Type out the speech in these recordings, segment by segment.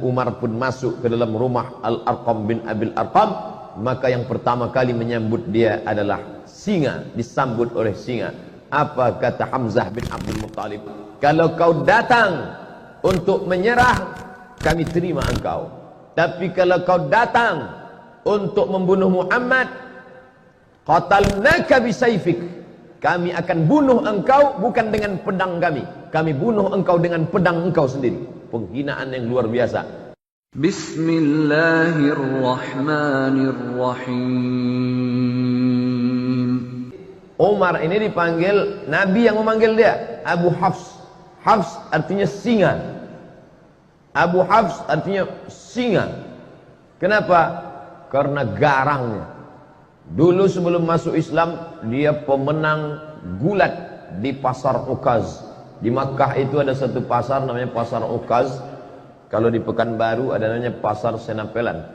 Umar pun masuk ke dalam rumah Al-Arqam bin Abil Arqam, maka yang pertama kali menyambut dia adalah singa, disambut oleh singa. Apa kata Hamzah bin Abdul Muttalib? Kalau kau datang untuk menyerah, kami terima engkau. Tapi kalau kau datang untuk membunuh Muhammad, qatalnaka bisayfik, kami akan bunuh engkau bukan dengan pedang kami. Kami bunuh engkau dengan pedang engkau sendiri. Penghinaan yang luar biasa. Bismillahirrahmanirrahim. Umar ini dipanggil, Nabi yang memanggil dia Abu Hafs. Hafs artinya singa. Abu Hafs artinya singa. Kenapa? Karena garangnya. Dulu sebelum masuk Islam, dia pemenang gulat di pasar Ukaz. Di Makkah itu ada satu pasar namanya pasar Ukaz. Kalau di Pekanbaru ada namanya pasar Senapelan,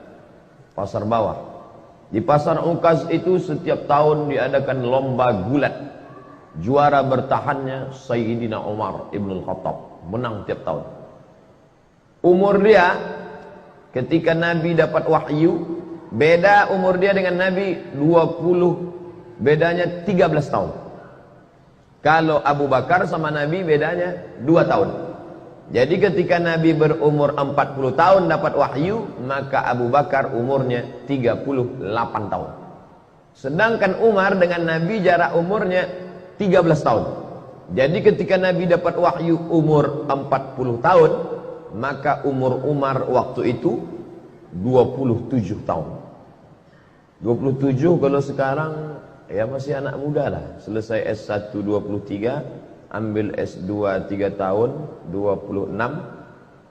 pasar bawah. Di pasar Ukaz itu setiap tahun diadakan lomba gulat. Juara bertahannya Sayyidina Umar Ibn Khattab, menang tiap tahun. Umur dia ketika Nabi dapat wahyu, beda umur dia dengan Nabi 20, bedanya 13 tahun. Kalau Abu Bakar sama Nabi bedanya 2 tahun. Jadi ketika Nabi berumur 40 tahun dapat wahyu, maka Abu Bakar umurnya 38 tahun. Sedangkan Umar dengan Nabi jarak umurnya 13 tahun. Jadi ketika Nabi dapat wahyu umur 40 tahun, maka umur Umar waktu itu 27 tahun. 27 kalau sekarang ya masih anak muda lah. Selesai S1 23, ambil S2 3 tahun 26,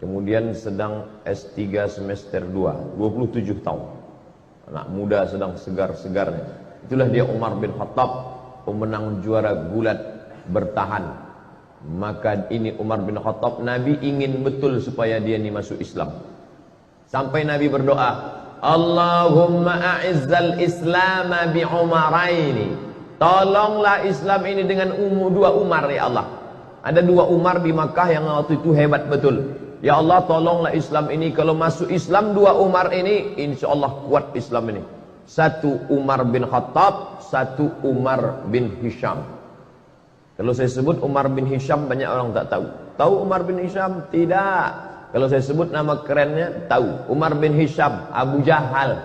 kemudian sedang S3 semester 2 27 tahun. Anak muda sedang segar-segarnya. Itulah dia Umar bin Khattab, pemenang juara gulat bertahan. Maka ini Umar bin Khattab, Nabi ingin betul supaya dia ini masuk Islam. Sampai Nabi berdoa, Allahumma a'izzal islama bi umaraini. Tolonglah Islam ini dengan 2 Umar ya Allah. Ada 2 Umar di Makkah yang waktu itu hebat betul. Ya Allah, tolonglah Islam ini. Kalau masuk Islam 2 Umar ini, insya Allah kuat Islam ini. 1 Umar bin Khattab, 1 Umar bin Hisham. Kalau saya sebut Umar bin Hisham, banyak orang tak tahu. Tahu Umar bin Hisham? Tidak. Kalau saya sebut nama kerennya, tahu. Umar bin Hisham, Abu Jahal.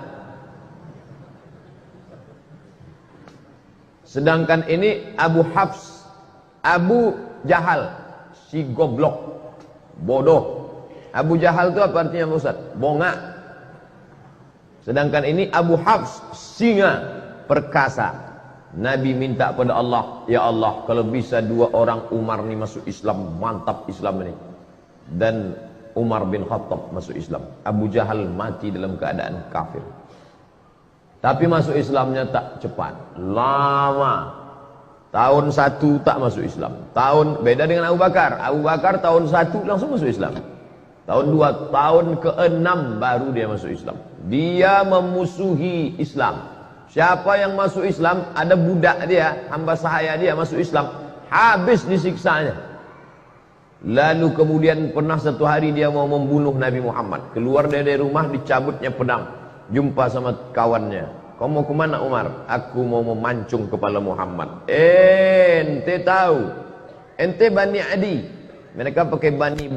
Sedangkan ini Abu Hafs, Abu Jahal, si goblok, bodoh. Abu Jahal itu apa artinya Ustaz? Bongak. Sedangkan ini Abu Hafs, singa, perkasa. Nabi minta pada Allah, ya Allah, kalau bisa 2 orang Umar ini masuk Islam, mantap Islam ini. Dan Umar bin Khattab masuk Islam. Abu Jahal mati dalam keadaan kafir. Tapi masuk Islamnya tak cepat, lama. Tahun 1 tak masuk Islam. Tahun beda dengan Abu Bakar. Abu Bakar tahun 1 langsung masuk Islam. Tahun 2, tahun ke-6 baru dia masuk Islam. Dia memusuhi Islam. Siapa yang masuk Islam, ada budak dia, hamba sahaya dia masuk Islam, habis disiksanya. Lalu kemudian pernah satu hari dia mau membunuh Nabi Muhammad. Keluar dari rumah, dicabutnya pedang. Jumpa sama kawannya. Kau mau kemana Umar? Aku mau memancung kepala Muhammad. Ente tahu, ente Bani Adi. Mereka pakai Bani.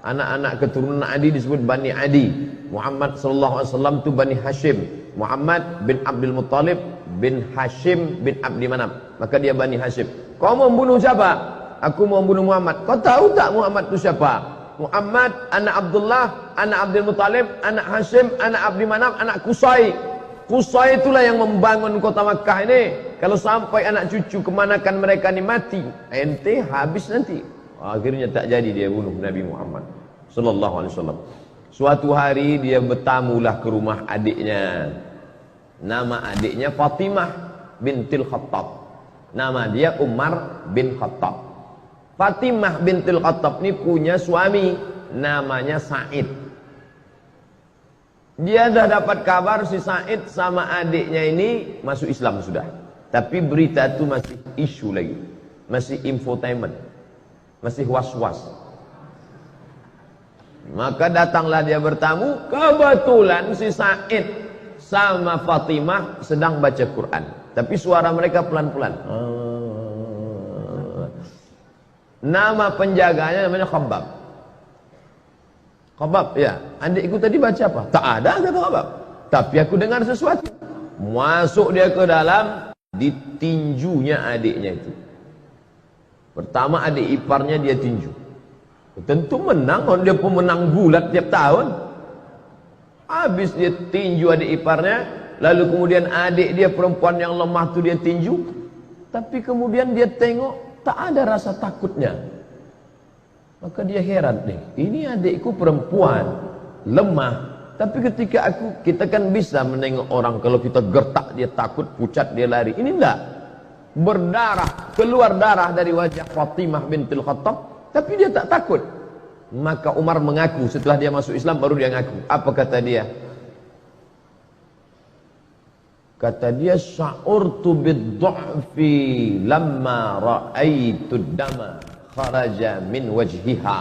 Anak-anak keturunan Adi disebut Bani Adi. Muhammad SAW itu Bani Hashim. Muhammad bin Abdul Muttalib bin Hashim bin Abdi Manaf. Maka dia Bani Hashim. Kau mau membunuh siapa? Aku mau membunuh Muhammad. Kau tahu tak Muhammad itu siapa? Muhammad, anak Abdullah, anak Abdul Muttalib, anak Hashim, anak Abdi Manaf, anak Qusay. Qusay itulah yang membangun kota Makkah ini. Kalau sampai anak cucu kemanakan mereka ini mati, ente habis nanti. Akhirnya tak jadi dia bunuh Nabi Muhammad sallallahu alaihi wasallam. Suatu hari dia bertamulah ke rumah adiknya. Nama adiknya Fatimah bintil Khattab. Nama dia Umar bin Khattab. Fatimah bintil Khattab ini punya suami namanya Said. Dia dah dapat kabar si Said sama adiknya ini masuk Islam sudah. Tapi berita itu masih isu lagi. Masih infotainment. Masih was-was. Maka datanglah dia bertamu, kebetulan si Said sama Fatimah sedang baca Quran, tapi suara mereka pelan-pelan. Nama penjaganya namanya Khabbab. Khabbab, ya, adikku tadi baca apa? Tak ada, kata Khabbab. Tapi aku dengar sesuatu. Masuk dia ke dalam, ditinjunya adiknya itu. Pertama adik iparnya dia tinju. Tentu menang, dia pemenang gulat tiap tahun. Habis dia tinju adik iparnya, lalu kemudian adik dia perempuan yang lemah tu dia tinju. Tapi kemudian dia tengok tak ada rasa takutnya. Maka dia heran nih, ini adikku perempuan lemah. Tapi ketika kita kan bisa menengok orang, kalau kita gertak dia takut, pucat dia lari. Ini enggak, berdarah, keluar darah dari wajah Fatimah bintul Khattab. Tapi dia tak takut. Maka Umar mengaku, setelah dia masuk Islam baru dia ngaku. Apa kata dia? Kata dia, sya'urtu bid-du'fi lamma ra'aitu dama kharaja min wajhiha.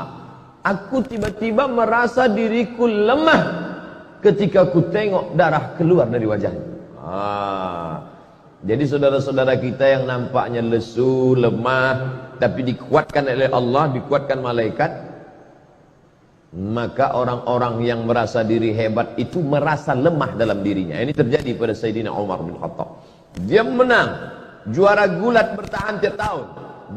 Aku tiba-tiba merasa diriku lemah ketika aku tengok darah keluar dari wajahnya. Jadi saudara-saudara kita yang nampaknya lesu, lemah, tapi dikuatkan oleh Allah, dikuatkan malaikat, maka orang-orang yang merasa diri hebat itu merasa lemah dalam dirinya. Ini terjadi pada Sayyidina Umar bin Khattab. Dia menang, juara gulat bertahan tiap tahun,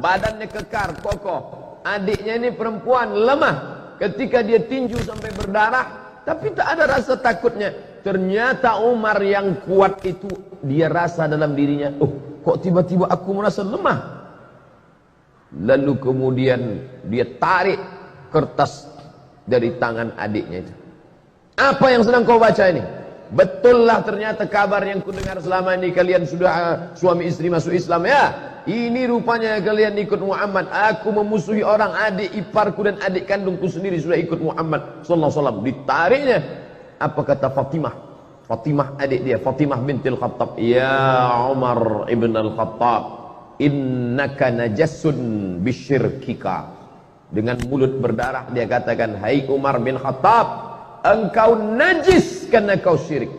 badannya kekar, kokoh. Adiknya ini perempuan lemah, ketika dia tinju sampai berdarah, tapi tak ada rasa takutnya. Ternyata Umar yang kuat itu, dia rasa dalam dirinya, oh kok tiba-tiba aku merasa lemah. Lalu kemudian dia tarik kertas dari tangan adiknya itu. Apa yang sedang kau baca ini? Betullah ternyata kabar yang kudengar selama ini, kalian sudah suami istri masuk Islam ya. Ini rupanya kalian ikut Muhammad. Aku memusuhi orang, adik iparku dan adik kandungku sendiri sudah ikut Muhammad sallallahu alaihi wasallam. Ditariknya. Apa kata Fatimah? Fatimah adik dia, Fatimah bintil Khattab. Ya Umar ibn al-Khattab, innaka najassun bisyirkika. Dengan mulut berdarah dia katakan, hai Umar bin Khattab, engkau najis karena kau syirik.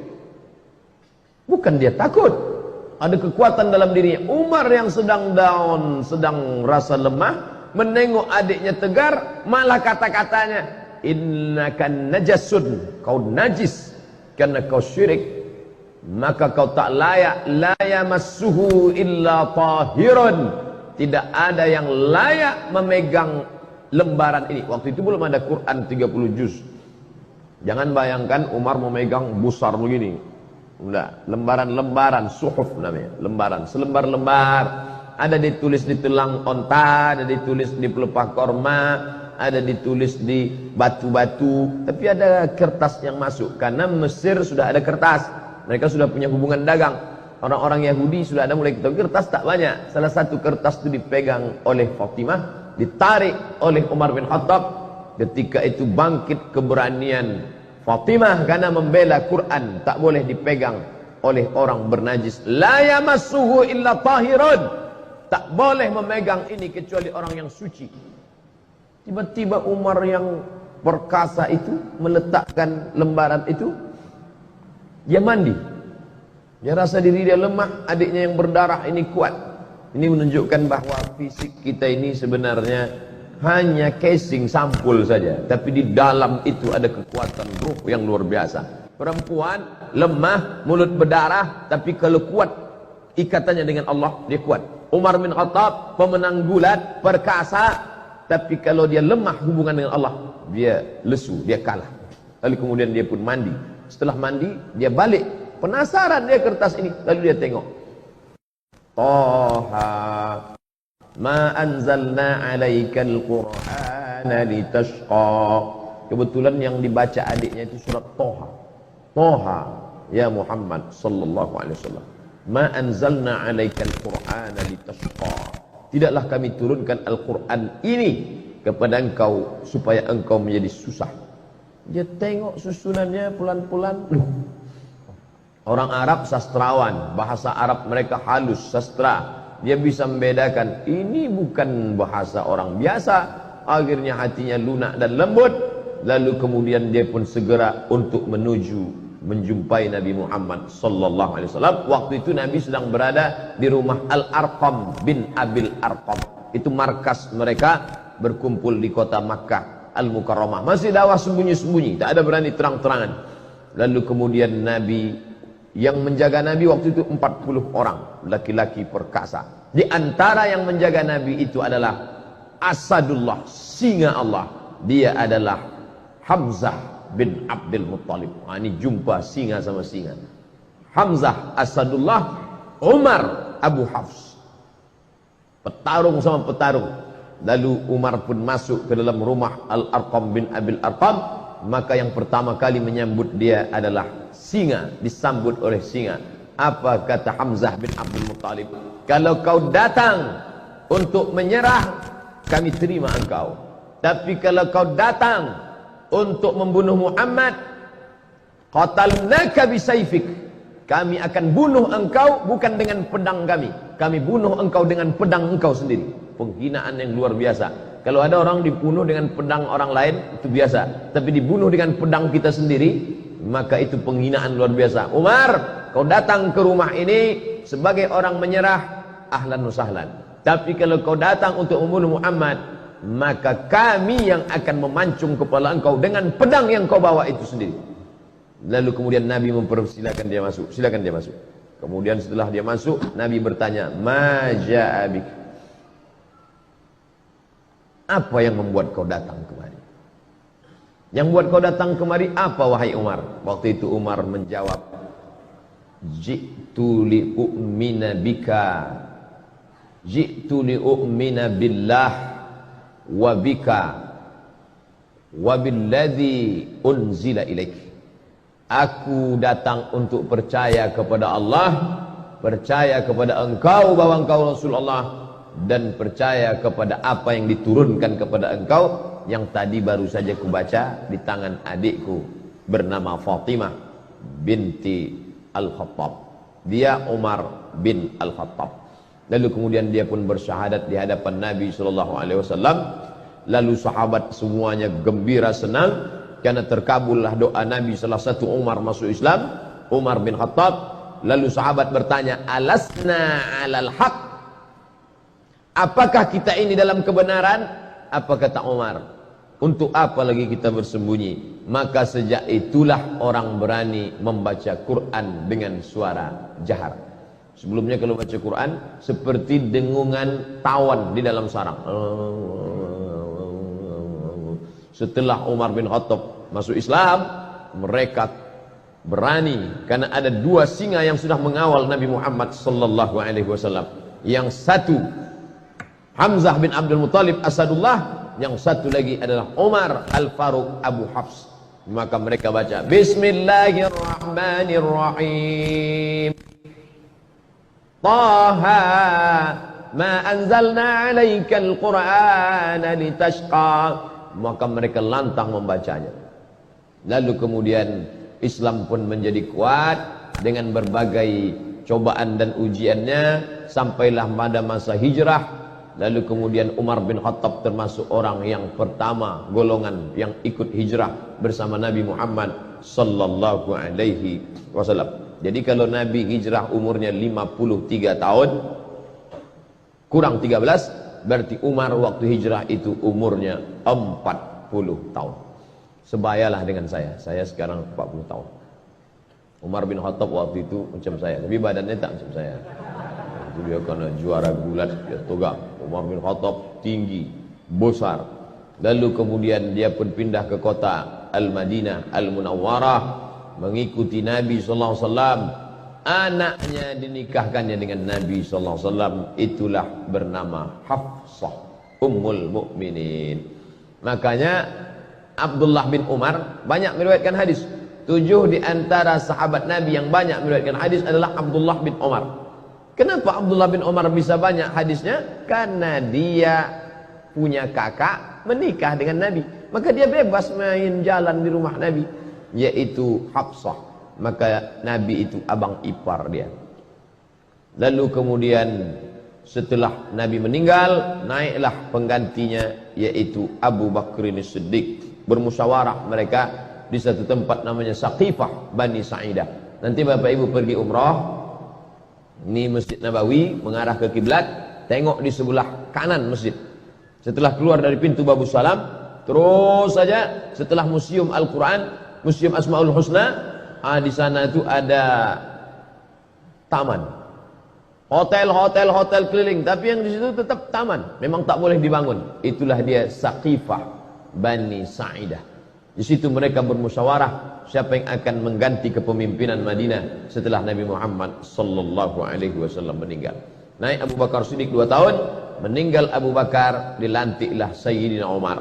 Bukan dia takut, ada kekuatan dalam dirinya. Umar yang sedang down, sedang rasa lemah, menengok adiknya tegar, malah kata-katanya, innaka najasun, kau najis karena kau syirik, maka kau tak layak, la yamassuhu illa tahirun, tidak ada yang layak memegang lembaran ini. Waktu itu belum ada Quran 30 juz. Jangan bayangkan Umar memegang besar begini. Enggak, lembaran-lembaran, suhuf namanya, lembaran, selembar-lembar. Ada ditulis di tulang onta, ada ditulis di pelepah korma, ada ditulis di batu-batu, tapi ada kertas yang masuk. Karena Mesir sudah ada kertas, mereka sudah punya hubungan dagang. Orang-orang Yahudi sudah ada mulai ketemu kertas, tak banyak. Salah satu kertas itu dipegang oleh Fatimah, ditarik oleh Umar bin Khattab. Ketika itu bangkit keberanian Fatimah karena membela Quran, tak boleh dipegang oleh orang bernajis. La yamassuhu illa tahirun, tak boleh memegang ini kecuali orang yang suci. Tiba-tiba Umar yang perkasa itu meletakkan lembaran itu, dia mandi. Dia rasa diri dia lemah, adiknya yang berdarah ini kuat. Ini menunjukkan bahwa fisik kita ini sebenarnya hanya casing, sampul saja, tapi di dalam itu ada kekuatan ruh yang luar biasa. Perempuan lemah, mulut berdarah, tapi kalau kuat ikatannya dengan Allah, dia kuat. Umar bin Khattab pemenang gulat, perkasa, tapi kalau dia lemah hubungan dengan Allah, dia lesu, dia kalah. Lalu kemudian dia pun mandi. Setelah mandi, dia balik. Penasaran dia kertas ini. Lalu dia tengok. Taha, ma anzalna alaikal Qur'ana litashqa. Kebetulan yang dibaca adiknya itu surat Taha. Taha, ya Muhammad sallallahu alaihi wasallam. Ma anzalna alaikal Qur'ana litashqa. Tidaklah kami turunkan Al-Quran ini kepada engkau supaya engkau menjadi susah. Dia tengok susunannya pelan-pelan. Orang Arab sastrawan, bahasa Arab mereka halus, sastra. Dia bisa membedakan, ini bukan bahasa orang biasa. Akhirnya hatinya lunak dan lembut. Lalu kemudian dia pun segera untuk menuju menjumpai Nabi Muhammad sallallahu alaihi wasallam. Waktu itu Nabi sedang berada di rumah Al-Arqam bin Abil Arqam. Itu markas mereka berkumpul di kota Makkah Al-Mukarramah. Masih dakwah sembunyi-sembunyi, tak ada berani terang-terangan. Lalu kemudian Nabi, yang menjaga Nabi waktu itu 40 orang laki-laki perkasa. Di antara yang menjaga Nabi itu adalah Asadullah, singa Allah. Dia adalah Hamzah bin Abdul Muttalib. Ini jumpa singa sama singa. Hamzah Asadullah, Umar Abu Hafs. Petarung sama petarung. Lalu Umar pun masuk ke dalam rumah Al-Arqam bin Abil Arqam. Maka yang pertama kali menyambut dia adalah singa. Disambut oleh singa. Apa kata Hamzah bin Abdul Muttalib? Kalau kau datang untuk menyerah, kami terima engkau. Tapi kalau kau datang untuk membunuh Muhammad, qatalnaka bisayfik, kami akan bunuh engkau bukan dengan pedang kami. Kami bunuh engkau dengan pedang engkau sendiri. Penghinaan yang luar biasa. Kalau ada orang dibunuh dengan pedang orang lain, itu biasa. Tapi dibunuh dengan pedang kita sendiri, maka itu penghinaan luar biasa. Umar, kau datang ke rumah ini sebagai orang menyerah, ahlan wa sahlan. Tapi kalau kau datang untuk membunuh Muhammad, maka kami yang akan memancung kepala engkau dengan pedang yang kau bawa itu sendiri. Lalu kemudian Nabi mempersilakan dia masuk. Silakan dia masuk. Kemudian setelah dia masuk, Nabi bertanya, "Ma ja'a bik?" Apa yang membuat kau datang kemari? Yang membuat kau datang kemari apa, wahai Umar? Waktu itu Umar menjawab, "Ji'tu li'u'mina bika, ji'tu li'u'mina billah wa bika wa billadzi unzila ilaik." Aku datang untuk percaya kepada Allah, percaya kepada engkau bahwa engkau Rasulullah, dan percaya kepada apa yang diturunkan kepada engkau, yang tadi baru saja kubaca di tangan adikku bernama Fatimah binti Al-Khattab. Dia Umar bin Al-Khattab. Lalu kemudian dia pun bersyahadat di hadapan Nabi SAW. Lalu sahabat semuanya gembira senang karena terkabullah doa Nabi. Salah satu Umar masuk Islam, Umar bin Khattab. Lalu sahabat bertanya, "Alasna alal haq?" Apakah kita ini dalam kebenaran? Apa kata Umar? Untuk apa lagi kita bersembunyi? Maka sejak itulah orang berani membaca Quran dengan suara jahar. Sebelumnya kalau baca Quran seperti dengungan tawon di dalam sarang. Setelah Umar bin Khattab masuk Islam, mereka berani karena ada dua singa yang sudah mengawal Nabi Muhammad sallallahu alaihi wasallam. Yang satu Hamzah bin Abdul Muttalib Asadullah, yang satu lagi adalah Umar Al-Faruq Abu Hafs. Maka mereka baca Bismillahirrahmanirrahim, Taha ma anzalna alaikal qur'ana litashqa. Maka mereka lantang membacanya. Lalu kemudian Islam pun menjadi kuat dengan berbagai cobaan dan ujiannya, sampailah pada masa hijrah. Lalu kemudian Umar bin Khattab termasuk orang yang pertama golongan yang ikut hijrah bersama Nabi Muhammad sallallahu alaihi wasallam. Jadi kalau Nabi hijrah umurnya 53 tahun kurang 13, berarti Umar waktu hijrah itu umurnya 40 tahun. Sebayalah dengan saya sekarang 40 tahun. Umar bin Khattab waktu itu macam saya, tapi badannya tak macam saya. Itu dia karena juara gulat, dia tegak. Umar bin Khattab tinggi, besar. Lalu kemudian dia pun pindah ke kota Al-Madinah Al-Munawwarah, mengikuti Nabi sallallahu alaihi wasallam. Anaknya dinikahkannya dengan Nabi sallallahu alaihi wasallam, itulah bernama Hafsah Ummul Mukminin. Makanya Abdullah bin Umar banyak meriwayatkan hadis. 7 di antara sahabat Nabi yang banyak meriwayatkan hadis adalah Abdullah bin Umar. Kenapa Abdullah bin Umar bisa banyak hadisnya? Karena dia punya kakak menikah dengan Nabi. Maka dia bebas main jalan di rumah Nabi, yaitu Hafsah. Maka Nabi itu abang ipar dia. Lalu kemudian setelah Nabi meninggal, naiklah penggantinya, yaitu Abu Bakr As-Siddiq bermusyawarah mereka di satu tempat namanya Saqifah Bani Sa'idah. Nanti Bapak Ibu pergi umrah, ini Masjid Nabawi mengarah ke kiblat, tengok di sebelah kanan masjid. Setelah keluar dari pintu Babus Salam, terus saja setelah Museum Al-Quran, Museum Asmaul Husna, di sana itu ada taman, hotel keliling, tapi yang di situ tetap taman, memang tak boleh dibangun. Itulah dia Saqifah Bani Sa'idah. Di situ mereka bermusyawarah siapa yang akan mengganti kepemimpinan Madinah setelah Nabi Muhammad sallallahu alaihi wasallam meninggal. Naik Abu Bakar Siddiq 2 tahun, meninggal Abu Bakar, dilantiklah Sayyidina Umar.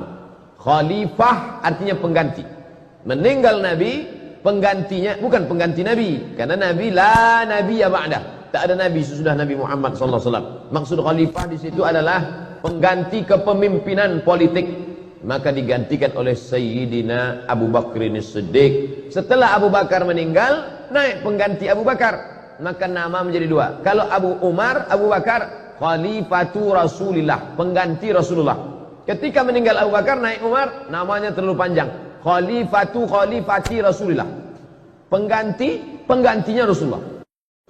Khalifah artinya pengganti. Meninggal Nabi, penggantinya bukan pengganti Nabi, karena Nabi la nabiyya ba'dah. Tak ada Nabi sesudah Nabi Muhammad sallallahu alaihi wasallam. Maksud khalifah di situ adalah pengganti kepemimpinan politik. Maka digantikan oleh Sayyidina Abu Bakr As-Siddiq. Setelah Abu Bakar meninggal, naik pengganti Abu Bakar. Maka nama menjadi 2. Kalau Abu Umar, Abu Bakar, Khalifatu Rasulillah, pengganti Rasulullah. Ketika meninggal Abu Bakar, naik Umar, namanya terlalu panjang. Khalifati Rasulillah, penggantinya Rasulullah.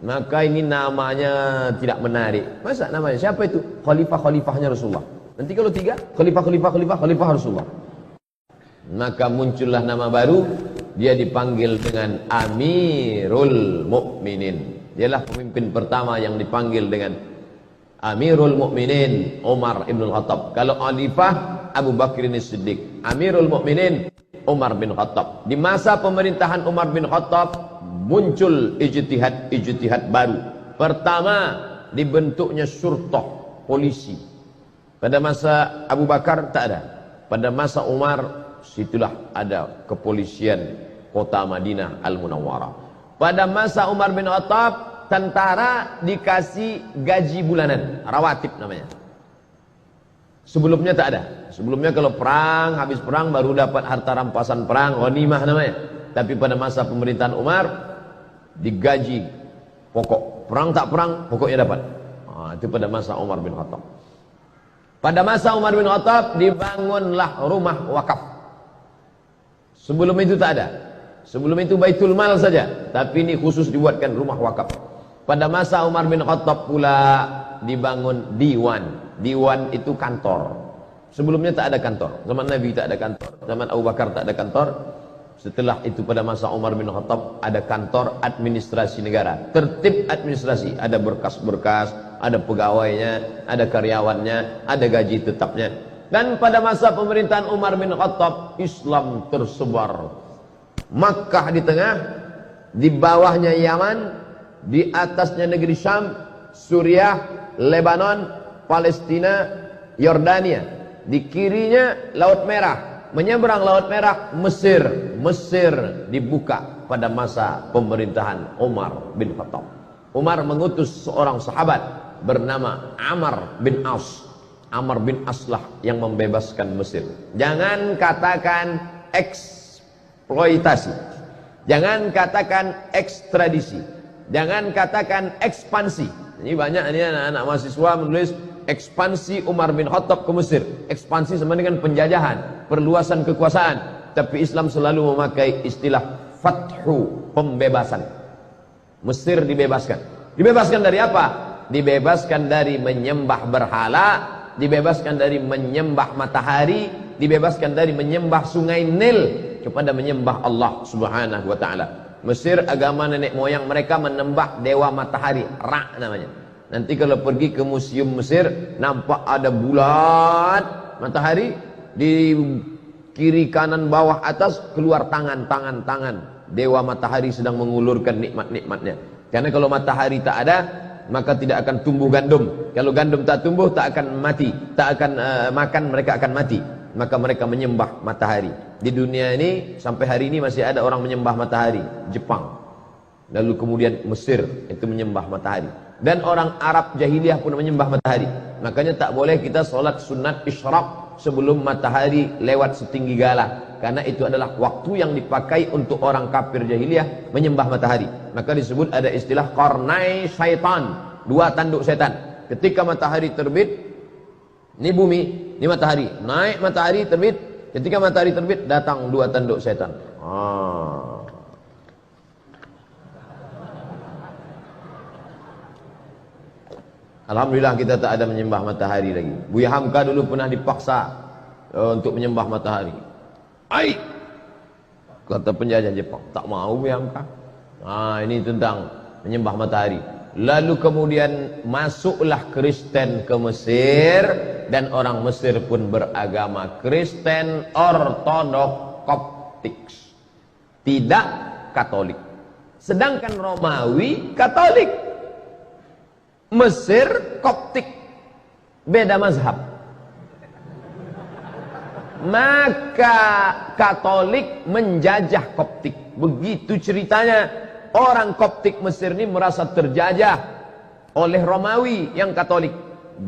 Maka ini namanya tidak menarik. Masa namanya siapa itu? Khalifahnya Rasulullah. Nanti kalau 3, khalifah Rasulullah. Maka muncullah nama baru, dia dipanggil dengan Amirul Mukminin. Dialah pemimpin pertama yang dipanggil dengan Amirul Mukminin, Umar ibn Khattab. Kalau khalifah, Abu Bakr As-Siddiq. Amirul Mukminin, Umar bin Khattab. Di masa pemerintahan Umar bin Khattab muncul ijtihad baru. Pertama, dibentuknya syurtah, polisi. Pada masa Abu Bakar tak ada. Pada masa Umar, situlah ada kepolisian kota Madinah Al-Munawwarah. Pada masa Umar bin Khattab, tentara dikasih gaji bulanan, rawatib namanya. Sebelumnya tak ada. Sebelumnya kalau perang, habis perang baru dapat harta rampasan perang, ghanimah namanya. Tapi pada masa pemerintahan Umar, digaji pokok. Perang tak perang, pokoknya dapat. Itu pada masa Umar bin Khattab. Pada masa Umar bin Khattab dibangunlah rumah wakaf. Sebelum itu tak ada. Sebelum itu Baitul Mal saja, tapi ini khusus dibuatkan rumah wakaf. Pada masa Umar bin Khattab pula dibangun diwan. Diwan itu kantor. Sebelumnya tak ada kantor. Zaman Nabi tak ada kantor. Zaman Abu Bakar tak ada kantor. Setelah itu pada masa Umar bin Khattab ada kantor administrasi negara. Tertib administrasi, ada berkas-berkas, ada pegawainya, ada karyawannya, ada gaji tetapnya. Dan pada masa pemerintahan Umar bin Khattab, Islam tersebar. Makkah di tengah, di bawahnya Yaman, di atasnya negeri Syam, Suriah, Lebanon, Palestina, Yordania. Di kirinya Laut Merah. Menyeberang Laut Merah, Mesir dibuka pada masa pemerintahan Umar bin Khattab. Umar mengutus seorang sahabat bernama Amr bin As. Amr bin As lah yang membebaskan Mesir. Jangan katakan eksploitasi, jangan katakan ekstradisi, jangan katakan ekspansi. Ini banyak ini anak-anak mahasiswa menulis ekspansi Umar bin Khattab ke Mesir. Ekspansi sama dengan penjajahan, perluasan kekuasaan. Tapi Islam selalu memakai istilah fathu, pembebasan. Mesir dibebaskan. Dibebaskan dari apa? Dibebaskan dari menyembah berhala, dibebaskan dari menyembah matahari, dibebaskan dari menyembah sungai Nil, kepada menyembah Allah Subhanahu wa taala. Mesir agama nenek moyang mereka menyembah dewa matahari, Ra namanya. Nanti kalau pergi ke museum Mesir, nampak ada bulat matahari, di kiri kanan bawah atas keluar tangan dewa matahari sedang mengulurkan nikmat-nikmatnya. Karena kalau matahari tak ada, maka tidak akan tumbuh gandum. Kalau gandum tak tumbuh, tak akan mati, tak akan makan, mereka akan mati. Maka mereka menyembah matahari. Di dunia ini sampai hari ini masih ada orang menyembah matahari. Jepang, lalu kemudian Mesir itu menyembah matahari. Dan orang Arab jahiliyah pun menyembah matahari. Makanya tak boleh kita sholat sunat isyraq sebelum matahari lewat setinggi gala. Karena itu adalah waktu yang dipakai untuk orang kafir jahiliyah menyembah matahari. Maka disebut ada istilah qarnai syaitan, 2 tanduk setan. Ketika matahari terbit, ini bumi, ini matahari. Naik matahari terbit, Ketika matahari terbit, datang 2 tanduk setan. Alhamdulillah kita tak ada menyembah matahari lagi. Buya Hamka dulu pernah dipaksa untuk menyembah matahari. Ai, kata penjajah Jepang, tak mau Buya Hamka. Ini tentang menyembah matahari. Lalu kemudian masuklah Kristen ke Mesir, dan orang Mesir pun beragama Kristen Ortodok Koptik, tidak Katolik. Sedangkan Romawi Katolik, Mesir Koptik, beda mazhab. Maka Katolik menjajah Koptik. Begitu ceritanya. Orang Koptik Mesir ini merasa terjajah oleh Romawi yang Katolik.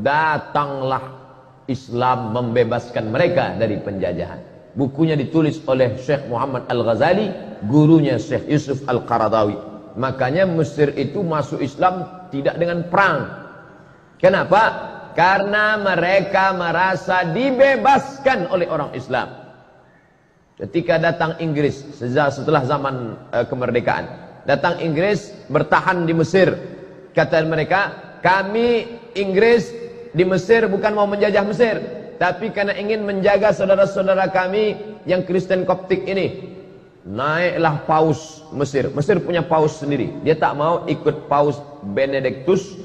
Datanglah Islam membebaskan mereka dari penjajahan. Bukunya ditulis oleh Syekh Muhammad Al-Ghazali, gurunya Syekh Yusuf Al-Qaradawi. Makanya Mesir itu masuk Islam tidak dengan perang. Kenapa? Karena mereka merasa dibebaskan oleh orang Islam. Ketika datang Inggris setelah zaman kemerdekaan, datang Inggris bertahan di Mesir. Kata mereka, kami Inggris di Mesir bukan mau menjajah Mesir, tapi karena ingin menjaga saudara-saudara kami yang Kristen Koptik ini. Naiklah paus Mesir. Mesir punya paus sendiri. Dia tak mau ikut paus Benedictus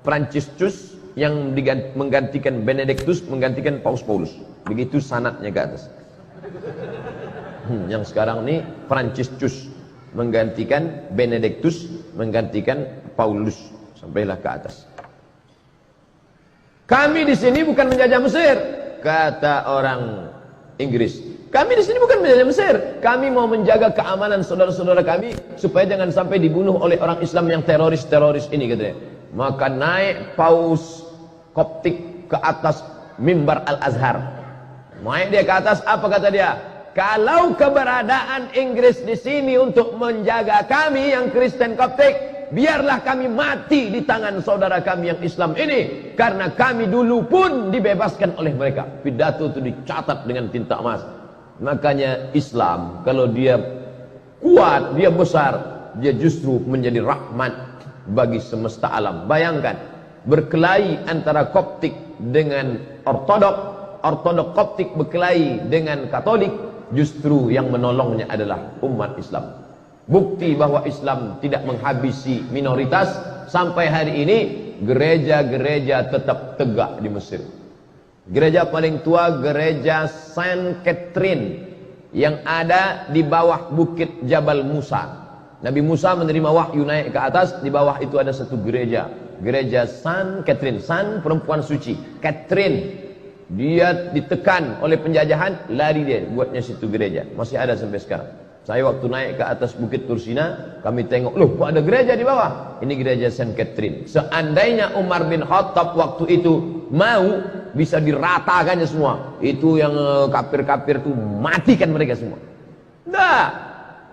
Franciscus yang menggantikan Benedictus, menggantikan paus Paulus. Begitu sanadnya ke atas. Yang sekarang ini Franciscus menggantikan Benedictus, menggantikan Paulus, sampailah ke atas. Kami di sini bukan menjajah Mesir, kata orang Inggris. Kami di sini bukan menjajah Mesir, kami mau menjaga keamanan saudara-saudara kami supaya jangan sampai dibunuh oleh orang Islam yang teroris-teroris ini, katanya. Maka naik paus Koptik ke atas mimbar Al-Azhar. Naik dia ke atas, apa kata dia? Kalau keberadaan Inggris di sini untuk menjaga kami yang Kristen Koptik, biarlah kami mati di tangan saudara kami yang Islam ini, karena kami dulu pun dibebaskan oleh mereka. Pidato itu dicatat dengan tinta emas. Makanya Islam kalau dia kuat, dia besar, dia justru menjadi rahmat bagi semesta alam. Bayangkan, berkelahi antara Koptik dengan Ortodok, Ortodok Koptik berkelahi dengan Katolik, justru yang menolongnya adalah umat Islam. Bukti bahwa Islam tidak menghabisi minoritas. Sampai hari ini gereja-gereja tetap tegak di Mesir. Gereja paling tua, gereja Saint Catherine, yang ada di bawah bukit Jabal Musa. Nabi Musa menerima wahyu naik ke atas, di bawah itu ada satu gereja, gereja Saint Catherine. Saint perempuan suci, Catherine dia ditekan oleh penjajahan, lari dia buatnya situ gereja, masih ada sampai sekarang. Saya waktu naik ke atas bukit Tursina, kami tengok, loh kok ada gereja di bawah? Ini gereja Saint Catherine. Seandainya Umar bin Khattab waktu itu mau, bisa diratakannya semua. Itu yang kafir-kafir itu, matikan mereka semua. Nah,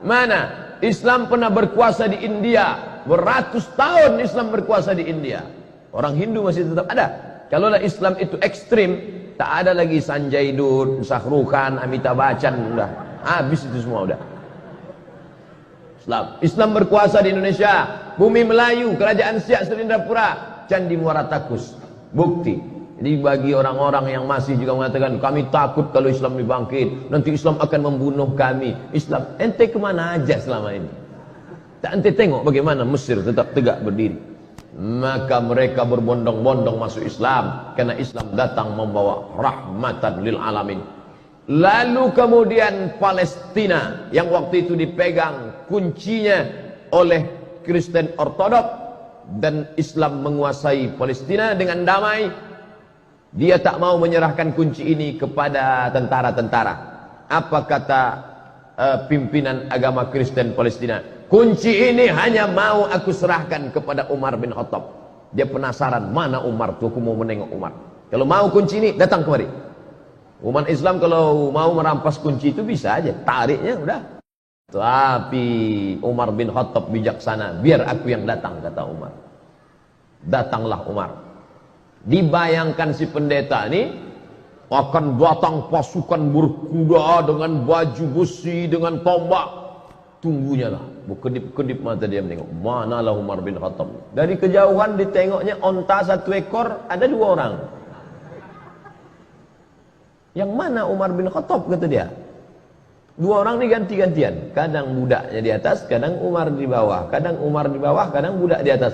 mana? Islam pernah berkuasa di India, beratus tahun Islam berkuasa di India. Orang Hindu masih tetap ada. Kalaulah Islam itu ekstrim, tak ada lagi Sanjay Dutt, Shah Rukh Khan, Amitabh Bachchan, udah habis itu semua udah. Islam berkuasa di Indonesia, bumi Melayu, kerajaan Siak Serindapura, Candi Muara Takus. Bukti. Jadi bagi orang-orang yang masih juga mengatakan kami takut kalau Islam dibangkit, nanti Islam akan membunuh kami. Islam, ente kemana aja selama ini? Tak ente tengok bagaimana Mesir tetap tegak berdiri. Maka mereka berbondong-bondong masuk Islam, karena Islam datang membawa rahmatan lil alamin. Lalu kemudian Palestina yang waktu itu dipegang kuncinya oleh Kristen Ortodok, dan Islam menguasai Palestina dengan damai. Dia tak mau menyerahkan kunci ini kepada tentara-tentara. Apa kata pimpinan agama Kristen Palestina? Kunci ini hanya mau aku serahkan kepada Umar bin Khattab. Dia penasaran, mana Umar tuh, aku mau menengok Umar. Kalau mau kunci ini, datang kemari. Umat Islam kalau mau merampas kunci itu bisa aja, tariknya udah. Tapi Umar bin Khattab bijaksana, biar aku yang datang, kata Umar. Datanglah Umar. Dibayangkan si pendeta ini akan datang pasukan berkuda dengan baju besi, dengan tombak. Tunggunya lah, berkedip-kedip mata dia menengok. Manalah Umar bin Khattab. Dari kejauhan ditengoknya onta satu ekor, ada dua orang. Yang mana Umar bin Khattab, kata dia. Dua orang ini ganti-gantian. Kadang budaknya di atas, kadang Umar di bawah. Kadang Umar di bawah, kadang budak di atas.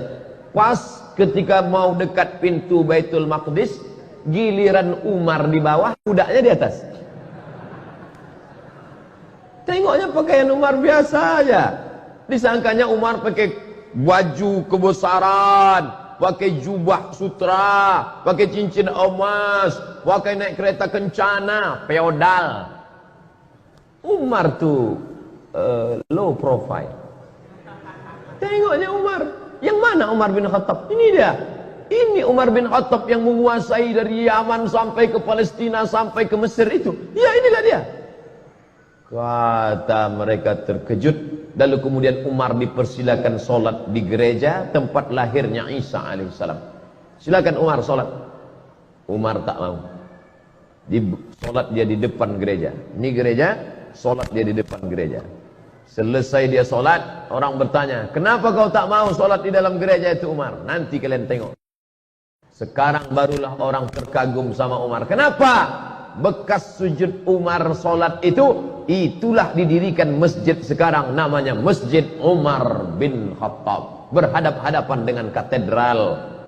Pas ketika mau dekat pintu Baitul Maqdis, giliran Umar di bawah, budaknya di atas. Tengoknya pakaian Umar biasa aja. Disangkanya Umar pakai baju kebesaran, pakai jubah sutra, pakai cincin emas, pakai naik kereta kencana, feodal. Umar tuh low profile. Tengoknya Umar. Yang mana Umar bin Khattab? Ini dia. Ini Umar bin Khattab yang menguasai dari Yaman sampai ke Palestina, sampai ke Mesir itu. Ya, inilah dia. Kata mereka terkejut. Lalu kemudian Umar dipersilakan solat di gereja tempat lahirnya Isa alaihissalam. Silakan Umar solat. Umar tak mau. Solat dia di depan gereja. Ini gereja, solat dia di depan gereja. Selesai dia solat, orang bertanya, kenapa kau tak mau solat di dalam gereja itu Umar? Nanti kalian tengok. Sekarang barulah orang terkagum sama Umar. Kenapa? Bekas sujud Umar solat itu, itulah didirikan masjid sekarang, namanya Masjid Umar bin Khattab, berhadap-hadapan dengan katedral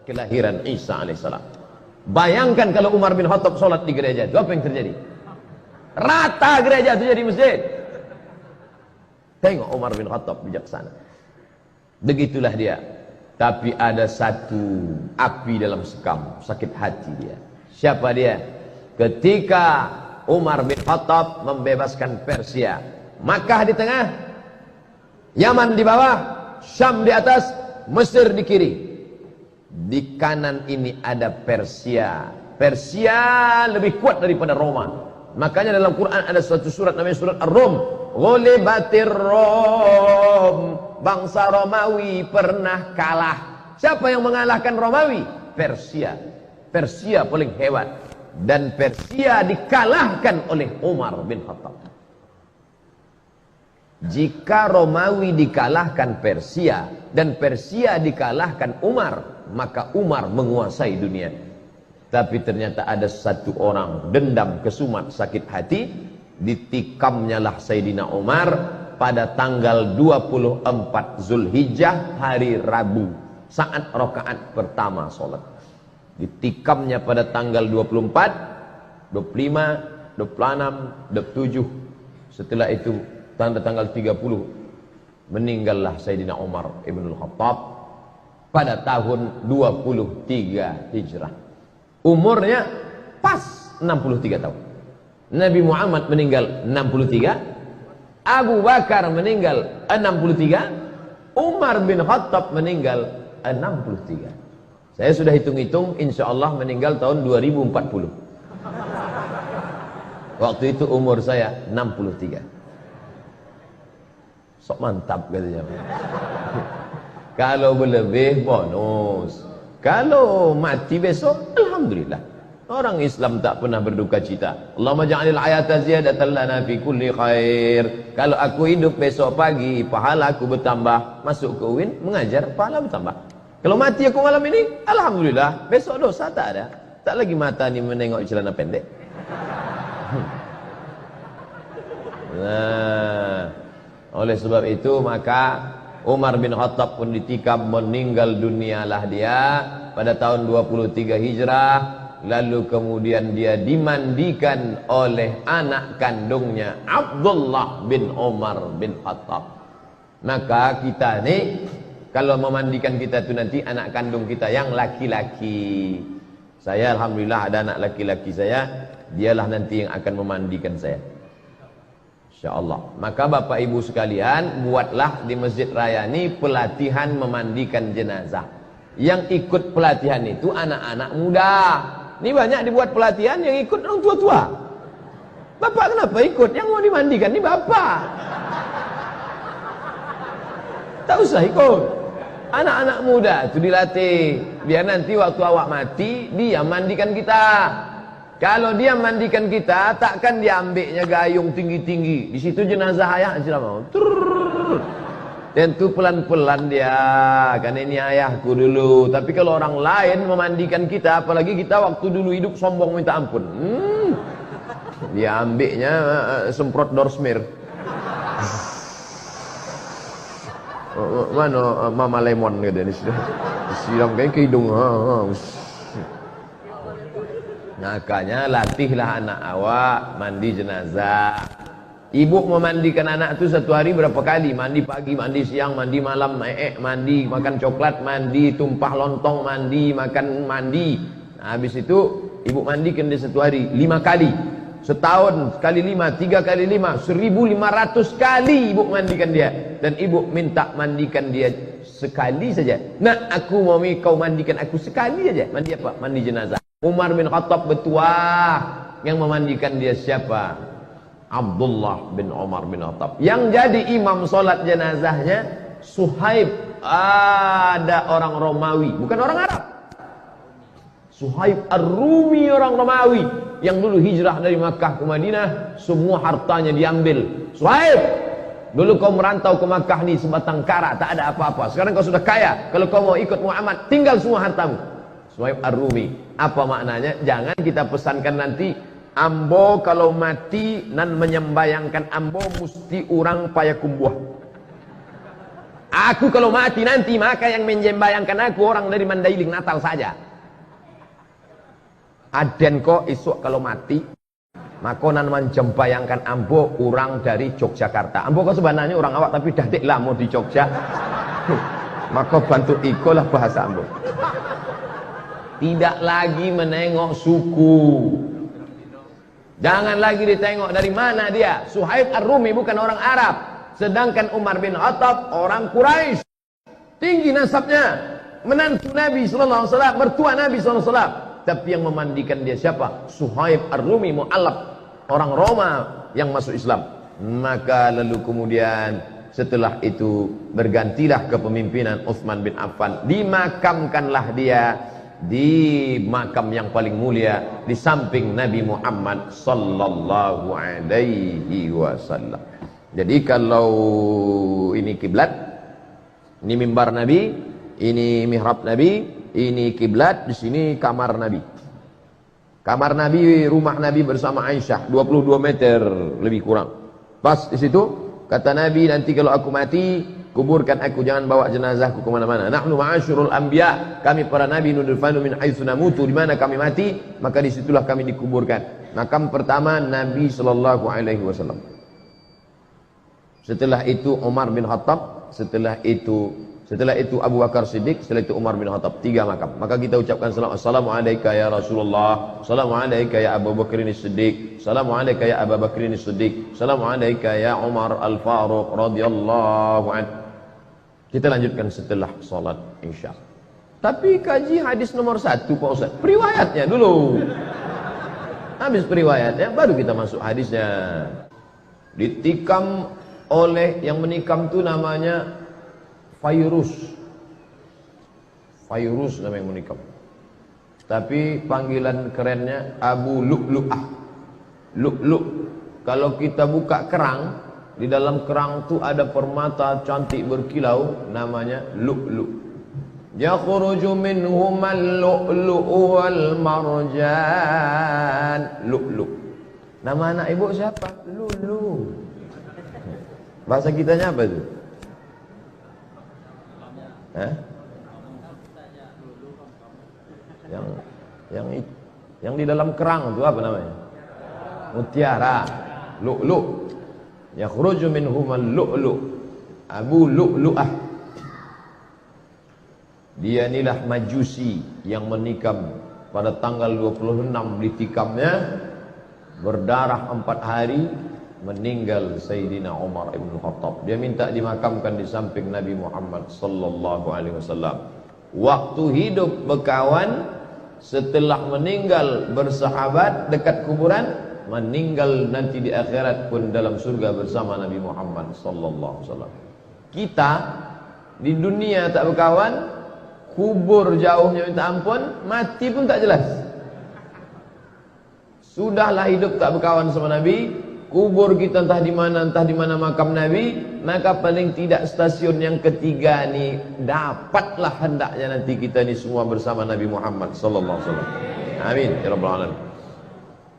kelahiran Isa alaihissalam. Bayangkan kalau Umar bin Khattab solat di gereja itu, apa yang terjadi? Rata gereja itu jadi masjid. Tengok Umar bin Khattab bijaksana. Begitulah dia. Tapi ada satu api dalam sekam, sakit hati dia. Siapa dia? Ketika Umar bin Khattab membebaskan Persia, Makkah di tengah, Yaman di bawah, Syam di atas, Mesir di kiri. Di kanan ini ada Persia. Persia lebih kuat daripada Roma. Makanya dalam Quran ada suatu surat namanya surat Ar-Rum. Ghulibatir Rom. Bangsa Romawi pernah kalah. Siapa yang mengalahkan Romawi? Persia. Persia paling hebat. Dan Persia dikalahkan oleh Umar bin Khattab. Jika Romawi dikalahkan Persia dan Persia dikalahkan Umar, maka Umar menguasai dunia. Tapi ternyata ada satu orang dendam kesumat sakit hati, ditikamnya lah Sayyidina Umar pada tanggal 24 Zulhijjah hari Rabu, saat rakaat pertama solat. Ditikamnya pada tanggal 24, 25, 26, 27. Setelah itu tanggal 30 meninggallah Sayyidina Umar Ibnul Khattab pada tahun 23 Hijrah. Umurnya pas 63 tahun. Nabi Muhammad meninggal 63, Abu Bakar meninggal 63, Umar bin Khattab meninggal 63. Saya sudah hitung-hitung, insya Allah meninggal tahun 2040. Waktu itu umur saya 63. Sok mantap katanya. Kalau berlebih bonus. Kalau mati besok, alhamdulillah. Orang Islam tak pernah berduka cita. Allahumma ja'alil hayata ziyadatan lana fi kulli khair. Kalau aku hidup besok pagi, pahala aku bertambah. Masuk ke UIN, mengajar, pahala bertambah. Kalau mati aku malam ini, alhamdulillah. Besok dosa tak ada. Tak lagi mata ni menengok celana pendek. Nah, oleh sebab itu maka Umar bin Khattab pun ditikam, meninggal dunialah dia pada tahun 23 Hijrah. Lalu kemudian dia dimandikan oleh anak kandungnya Abdullah bin Umar bin Khattab. Maka kita ni kalau memandikan kita tu nanti anak kandung kita yang laki-laki. Saya alhamdulillah ada anak laki-laki saya, dialah nanti yang akan memandikan saya. InsyaAllah. Maka Bapak Ibu sekalian, buatlah di Masjid Raya ini pelatihan memandikan jenazah. Yang ikut pelatihan itu anak-anak muda. Ini banyak dibuat pelatihan yang ikut orang tua-tua. Bapak kenapa ikut? Yang mau dimandikan ini bapak. Tak usah ikut. Anak-anak muda itu dilatih. Biar nanti waktu awak mati, dia mandikan kita. Kalau dia mandikan kita, takkan dia ambilnya gayung tinggi-tinggi. Di situ jenazah ayah sudah mau. Tentu pelan-pelan dia, karena ini ayahku dulu. Tapi kalau orang lain memandikan kita, apalagi kita waktu dulu hidup sombong minta ampun. Dia ambilnya semprot dorsmir. Mana Mama Lemon gitu, disiram kayak ke hidung. Makanya latihlah anak awak mandi jenazah. Ibu memandikan anak itu satu hari berapa kali? Mandi pagi, mandi siang, mandi malam, mandi, makan coklat, mandi, tumpah lontong, mandi, makan, mandi. Nah, habis itu ibu mandikan dia satu hari 5 kali. Setahun kali 5, 3 kali 5, 1.500 kali ibu mandikan dia. Dan ibu minta mandikan dia sekali saja. Nah, aku mau kau mandikan aku sekali saja. Mandi apa? Mandi jenazah. Umar bin Khattab bertuah. Yang memandikan dia siapa? Abdullah bin Umar bin Khattab. Yang jadi imam solat jenazahnya Suhaib. Ada orang Romawi, bukan orang Arab. Suhaib Ar-Rumi, orang Romawi yang dulu hijrah dari Makkah ke Madinah. Semua hartanya diambil. Suhaib, dulu kau merantau ke Makkah nih sebatang kara, tak ada apa-apa. Sekarang kau sudah kaya. Kalau kau mau ikut Muhammad, tinggal semua hartamu. Suhaib Ar-Rumi. Apa maknanya? Jangan kita pesankan nanti ambo kalau mati nan menyembayangkan ambo mesti orang payakumbuh. Aku kalau mati nanti maka yang menyembayangkan aku orang dari Mandailing Natal saja. Aden kok esok kalau mati maka nan menyembayangkan ambo orang dari Yogyakarta. Ambo kok sebenarnya orang awak tapi dah dek lama di Jogja. Maka bantu ikolah bahasa ambo. Tidak lagi menengok suku. Jangan lagi ditengok dari mana dia. Suhaib Ar-Rumi bukan orang Arab. Sedangkan Umar bin Khattab orang Quraisy. Tinggi nasabnya. Menantu Nabi SAW, mertua Nabi SAW. Tapi yang memandikan dia siapa? Suhaib Ar-Rumi mu'allab. Orang Roma yang masuk Islam. Maka lalu kemudian setelah itu bergantilah kepemimpinan Utsman bin Affan. Dimakamkanlah dia di makam yang paling mulia di samping Nabi Muhammad sallallahu alaihi wasallam. Jadi kalau ini kiblat, ini mimbar Nabi, ini mihrab Nabi, ini kiblat, di sini kamar Nabi. Kamar Nabi, rumah Nabi bersama Aisyah 22 meter lebih kurang. Pas di situ kata Nabi, nanti kalau aku mati kuburkan aku, jangan bawa jenazahku kemana-mana. Nahnu ma'asyurul anbiya, kami para nabi nudfanu min haitsu namutu, di mana kami mati maka disitulah kami dikuburkan. Makam pertama Nabi sallallahu alaihi wasallam. Setelah itu Umar bin Khattab, setelah itu Abu Bakar Siddiq, setelah itu Umar bin Khattab. 3 makam. Maka kita ucapkan salam, assalamu alayka ya Rasulullah, assalamu alayka ya Abu Bakr Siddiq, assalamu alayka ya Abu Bakr Siddiq, assalamu alayka ya Umar Al-Faruq radhiyallahu anhu. Kita lanjutkan setelah sholat Isya. Tapi kaji hadis nomor 1 Pak Ustaz, periwayatnya dulu. Habis periwayatnya baru kita masuk hadisnya. Ditikam oleh yang menikam itu namanya Fayrus. Fayrus namanya yang menikam. Tapi panggilan kerennya Abu Lu'lu'ah. Lu'lu'. Kalau kita buka kerang, di dalam kerang itu ada permata cantik berkilau, namanya lu'lu'. Yakhruju minhumal lu'lu'u wal marjan. Lu'lu'. Nama anak ibu siapa? Lulu. Bahasa kitanya apa itu? Hah? Yang di dalam kerang itu apa namanya? Mutiara. Lu'lu'. Yakhruju minhumal lu'lu'. Abu Lu'lu'ah. Dia inilah Majusi yang menikam pada tanggal 26 ditikamnya, berdarah 4 hari, meninggal Sayyidina Umar ibn Khattab. Dia minta dimakamkan di samping Nabi Muhammad sallallahu alaihi wasallam. Waktu hidup berkawan, setelah meninggal bersahabat dekat kuburan, meninggal nanti di akhirat pun dalam surga bersama Nabi Muhammad sallallahu alaihi wasallam. Kita di dunia tak berkawan, kubur jauhnya minta ampun, mati pun tak jelas. Sudahlah hidup tak berkawan sama Nabi, kubur kita entah di mana makam Nabi, maka paling tidak stasiun yang ketiga ni dapatlah hendaknya nanti kita ni semua bersama Nabi Muhammad sallallahu alaihi wasallam. Amin ya rabbal alamin.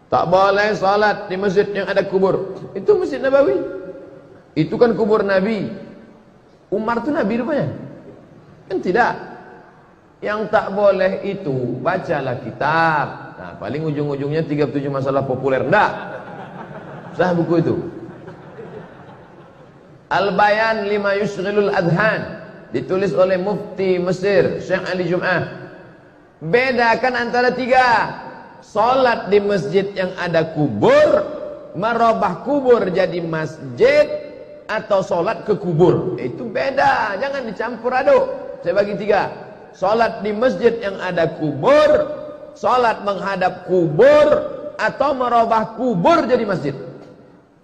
Tak boleh salat di masjid yang ada kubur. Itu Masjid Nabawi. Itu kan kubur Nabi. Umar tu Nabi rupanya. Kan tidak. Yang tak boleh itu bacalah kitab. Nah, paling ujung-ujungnya 37 masalah populer. Enggak. Sah buku itu. Al-Bayan lima yushghilul adhan, ditulis oleh Mufti Mesir Syekh Ali Jum'ah. Bedakan antara tiga: salat di masjid yang ada kubur, merubah kubur jadi masjid, atau salat ke kubur. Itu beda, jangan dicampur aduk. Saya bagi tiga: salat di masjid yang ada kubur, salat menghadap kubur, atau merubah kubur jadi masjid.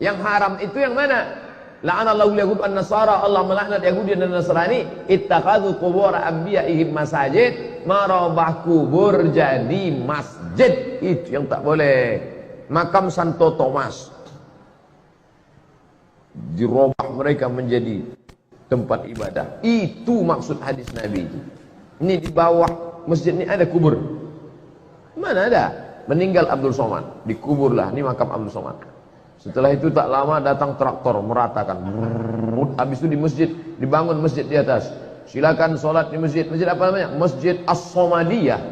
Yang haram itu yang mana? La'anallahu yahud an-nasara, Allah melaknat Yahudi dan Nasrani, ittakhadhu qubur anbiya'ihim masajid, merubah kubur jadi masjid. Itu yang tak boleh. Makam Santo Thomas dirubah mereka menjadi tempat ibadah. Itu maksud hadis Nabi itu. Ini di bawah masjid ini ada kubur. Mana ada? Meninggal Abdul Somad, dikuburlah. Ini makam Abdul Somad. Setelah itu tak lama datang traktor meratakan. Habis itu di masjid dibangun masjid di atas. Silakan sholat di masjid. Masjid apa namanya? Masjid As-Somadiyah.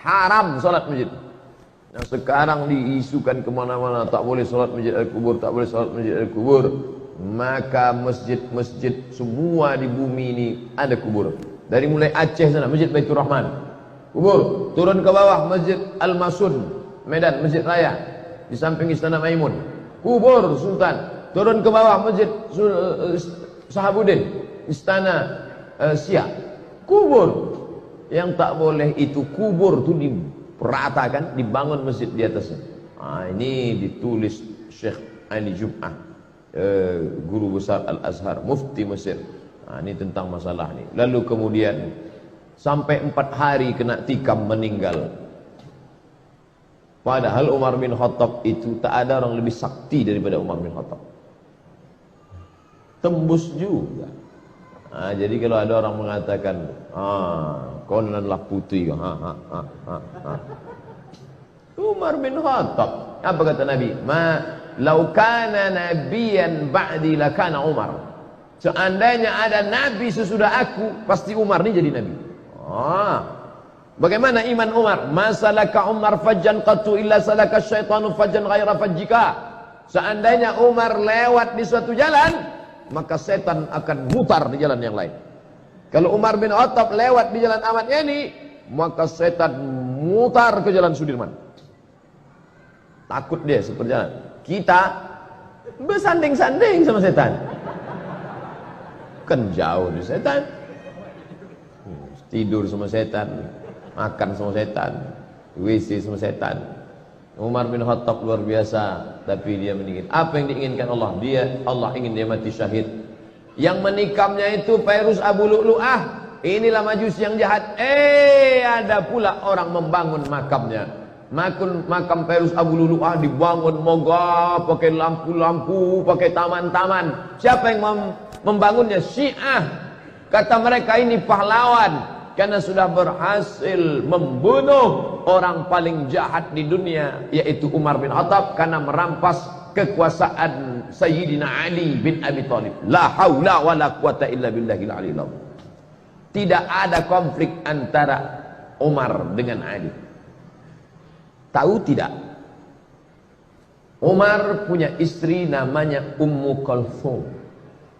Haram sholat masjid. Yang sekarang diisukan kemana-mana, tak boleh sholat masjid al-kubur, tak boleh sholat masjid al-kubur. Maka masjid-masjid semua di bumi ini ada kubur. Dari mulai Aceh sana, Masjid Baitur Rahman, kubur. Turun ke bawah, Masjid Al-Masun, Medan, Masjid Raya, di samping Istana Maimun, kubur Sultan. Turun ke bawah, Masjid Sahabuddin, Istana Siak, kubur. Yang tak boleh itu kubur itu diperatakan, dibangun masjid di atasnya. Ini ditulis Syekh Ali Jum'ah, guru besar Al-Azhar, Mufti Mesir. Ini tentang masalah ini. Lalu kemudian sampai 4 hari kena tikam meninggal. Padahal Umar bin Khattab itu tak ada orang lebih sakti daripada Umar bin Khattab. Tembus juga. Jadi kalau ada orang mengatakan, kononlah putih, Umar bin Khattab. Apa kata Nabi? Lau kana nabiyan ba'di lakana Umar. Seandainya ada nabi sesudah aku, pasti Umar ini jadi nabi. Bagaimana iman Umar? Masalaka Umar fajjan qattu illa salaka syaitanu fajjan ghaira fajjika. Seandainya Umar lewat di suatu jalan, maka setan akan mutar di jalan yang lain. Kalau Umar bin Khattab lewat di jalan Ahmad Yani, maka setan mutar ke jalan Sudirman. Takut dia seperjalan. Kita bersanding-sanding sama setan. Kan jauh dari setan. Tidur sama setan, makan sama setan, WC sama setan. Umar bin Khattab luar biasa, tapi dia meninggal. Apa yang diinginkan Allah? Allah ingin dia mati syahid. Yang menikamnya itu Fairuz Abu Lu'lu'ah. Inilah majusi yang jahat. Ada pula orang membangun makamnya. Makam Fairuz Abu Lu'lu'ah dibangun megah, pakai lampu-lampu, pakai taman-taman. Siapa yang membangunnya? Syiah. Kata mereka ini pahlawan, karena sudah berhasil membunuh orang paling jahat di dunia, yaitu Umar bin Khattab, karena merampas kekuasaan Sayyidina Ali bin Abi Thalib. La haula wa la quwata illa billahil aliyil azim. Tidak ada konflik antara Umar dengan Ali. Tahu tidak? Umar punya istri namanya Ummu Kulthum.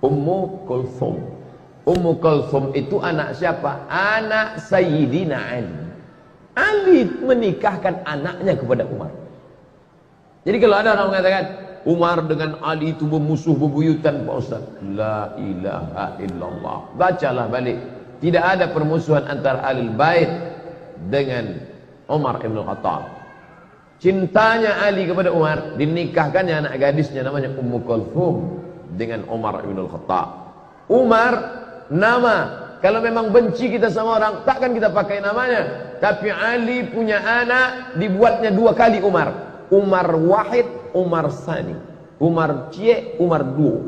Ummu Kulthum. Ummu Kulthum itu anak siapa? Anak Sayyidina Ali. Ali menikahkan anaknya kepada Umar. Jadi kalau ada orang mengatakan Umar dengan Ali itu bermusuh bebuyutan, Pak Ustaz, la ilaha illallah. Bacalah balik. Tidak ada permusuhan antara Ahlul Bait dengan Umar ibn Khattab. Cintanya Ali kepada Umar, dinikahkannya anak gadisnya namanya Ummu Kulthum dengan Umar ibn Khattab. Umar, nama Kalau memang benci kita sama orang, takkan kita pakai namanya. Tapi Ali punya anak, dibuatnya 2 kali Umar. Umar Wahid, Umar Sani. Umar Cie, Umar Duo.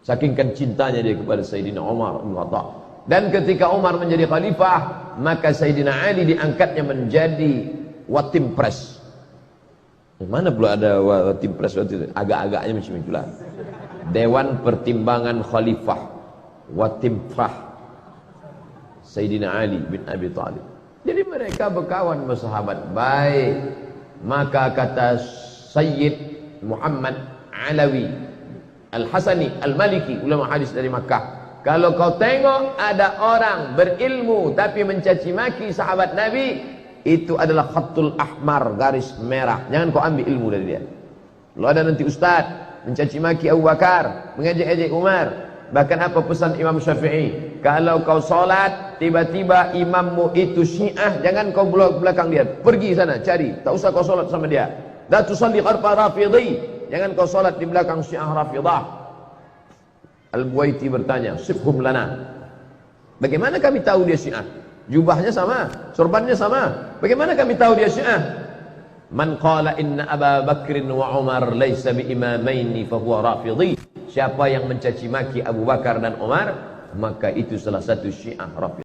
Saking kan cintanya dia kepada Sayyidina Umar bin Khattab. Dan ketika Umar menjadi khalifah, maka Sayyidina Ali diangkatnya menjadi Watim Pres. Mana pula ada Watim Pres waktu itu? Agak-agaknya macam itulah. Dewan Pertimbangan Khalifah Watimfah Sayyidina Ali bin Abi Thalib. Jadi mereka berkawan bersahabat baik. Maka kata Sayyid Muhammad Alawi Al-Hasani Al-Maliki, ulama hadis dari Makkah, kalau kau tengok ada orang berilmu tapi mencaci maki sahabat Nabi, itu adalah khatul ahmar, garis merah. Jangan kau ambil ilmu dari dia. Kalau ada nanti ustaz mencaci maki Abu Bakar, mengejek-ejek Umar, bahkan apa pesan Imam Syafi'i, kalau kau solat tiba-tiba imammu itu Syiah, jangan kau belakang dia, pergi sana cari, tak usah kau solat sama dia. La tusalli khalfa rafidhi, jangan kau solat di belakang Syiah Rafidah. Al-Buwaiti bertanya, sifhum lana, bagaimana kami tahu dia Syiah? Jubahnya sama, sorbannya sama, bagaimana kami tahu dia Syiah? Man qala inna Aba Bakrin wa Umar laysa bi imamaini fa huwa rafidhi. Siapa yang mencaci maki Abu Bakar dan Umar, maka itu salah satu Syiah Rafidhah.